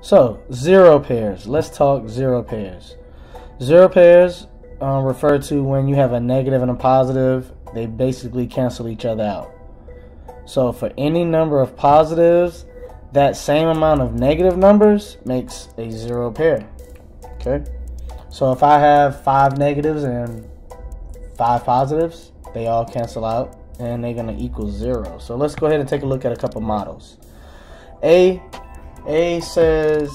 So, zero pairs. Let's talk zero pairs. Zero pairs refer to when you have a negative and a positive. They basically cancel each other out. So, for any number of positives, that same amount of negative numbers makes a zero pair. Okay? So, if I have 5 negatives and 5 positives, they all cancel out and they're going to equal 0. So, let's go ahead and take a look at a couple models. A says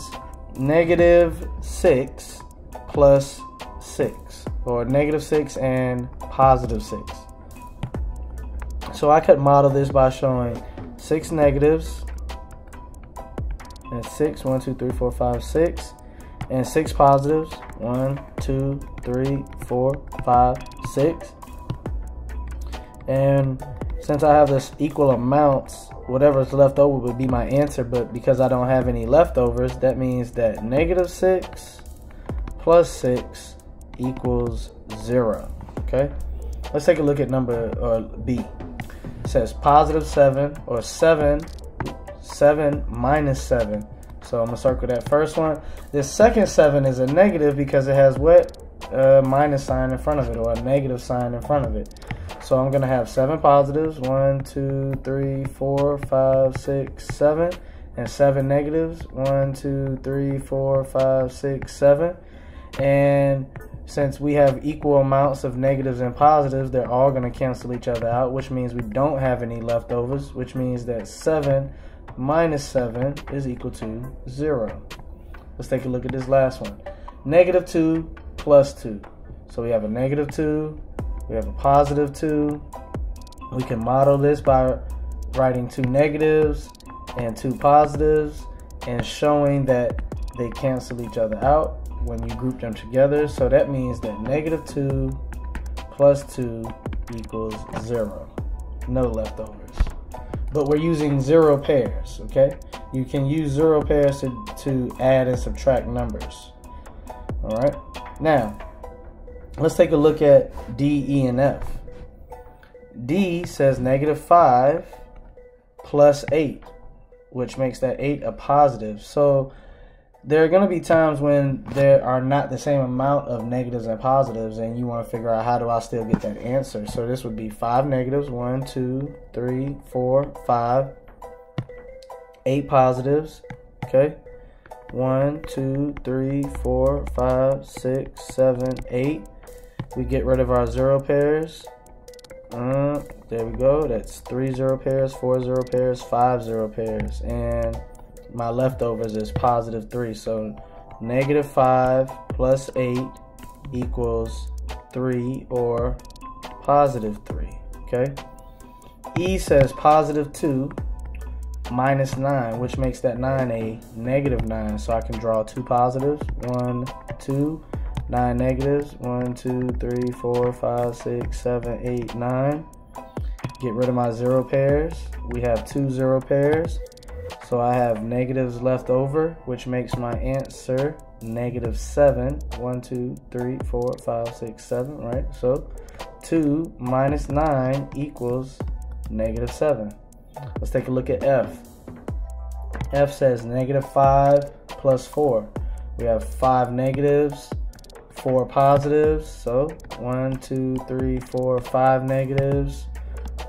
-6 plus 6, or -6 and +6. So I could model this by showing 6 negatives and 6, 1, 2, 3, 4, 5, 6, and 6 positives, 1, 2, 3, 4, 5, 6. And since I have this equal amounts, whatever's left over would be my answer, but because I don't have any leftovers, that means that -6 plus 6 equals 0. Okay? Let's take a look at number B. It says +7, or 7 minus 7. So I'm going to circle that first one. This second 7 is a negative because it has what? Minus sign in front of it, or a negative sign in front of it. So I'm going to have 7 positives, 1, 2, 3, 4, 5, 6, 7, and 7 negatives, 1, 2, 3, 4, 5, 6, 7. And since we have equal amounts of negatives and positives, they're all going to cancel each other out, which means we don't have any leftovers, which means that 7 minus 7 is equal to 0. Let's take a look at this last one. -2 plus 2. So we have a -2. We have a +2. We can model this by writing 2 negatives and 2 positives and showing that they cancel each other out when you group them together. So that means that -2 plus 2 equals 0. No leftovers. But we're using zero pairs, okay? You can use zero pairs to add and subtract numbers. All right? Now, let's take a look at D, E, and F. D says -5 plus 8, which makes that 8 a positive. So there are going to be times when there are not the same amount of negatives and positives, and you want to figure out, how do I still get that answer? So this would be 5 negatives, 1, 2, 3, 4, 5, 8 positives, okay? 1, 2, 3, 4, 5, 6, 7, 8. We get rid of our zero pairs. There we go. That's 3 zero pairs, 4 zero pairs, 5 zero pairs. And my leftovers is +3. So -5 plus 8 equals 3, or +3. Okay? E says +2 minus 9, which makes that 9 a -9. So I can draw 2 positives. 1, 2. 9 negatives, 1, 2, 3, 4, 5, 6, 7, 8, 9. Get rid of my zero pairs. We have 2 zero pairs. So I have negatives left over, which makes my answer -7. 1, 2, 3, 4, 5, 6, 7, right? So 2 minus 9 equals -7. Let's take a look at F. F says -5 plus 4. We have 5 negatives, 4 positives. So 1, 2, 3, 4, 5 negatives,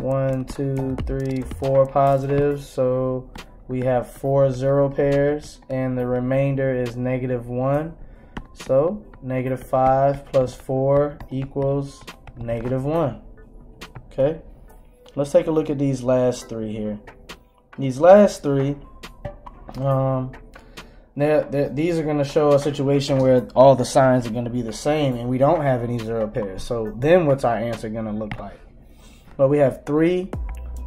1, 2, 3, 4 positives. So we have 4 zero pairs, and the remainder is -1. So -5 plus 4 equals -1. Okay, let's take a look at these last 3 here. These last 3, these are going to show a situation where all the signs are going to be the same and we don't have any zero pairs. So then what's our answer going to look like? Well, we have 3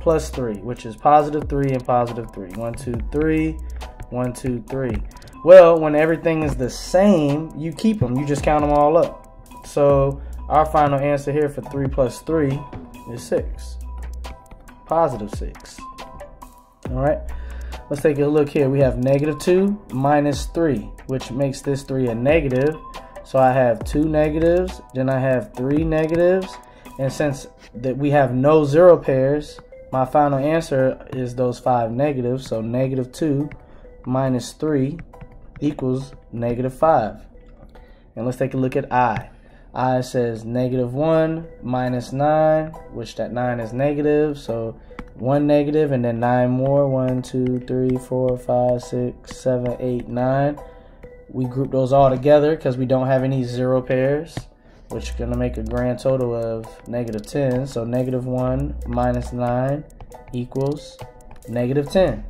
plus 3, which is +3 and +3. 1, 2, 3, 1, 2, 3. Well, when everything is the same, you keep them. You just count them all up. So our final answer here for 3 plus 3 is 6. +6. All right. Let's take a look here. We have -2 minus 3, which makes this 3 a negative. So I have 2 negatives, then I have 3 negatives. And since that we have no zero pairs, my final answer is those 5 negatives. So -2 minus 3 equals -5. And let's take a look at I. I says -1 minus 9, which that 9 is negative, so 1 negative and then 9 more. 1, 2, 3, 4, 5, 6, 7, 8, 9. We group those all together because we don't have any zero pairs, which is going to make a grand total of -10. So -1 minus 9 equals -10.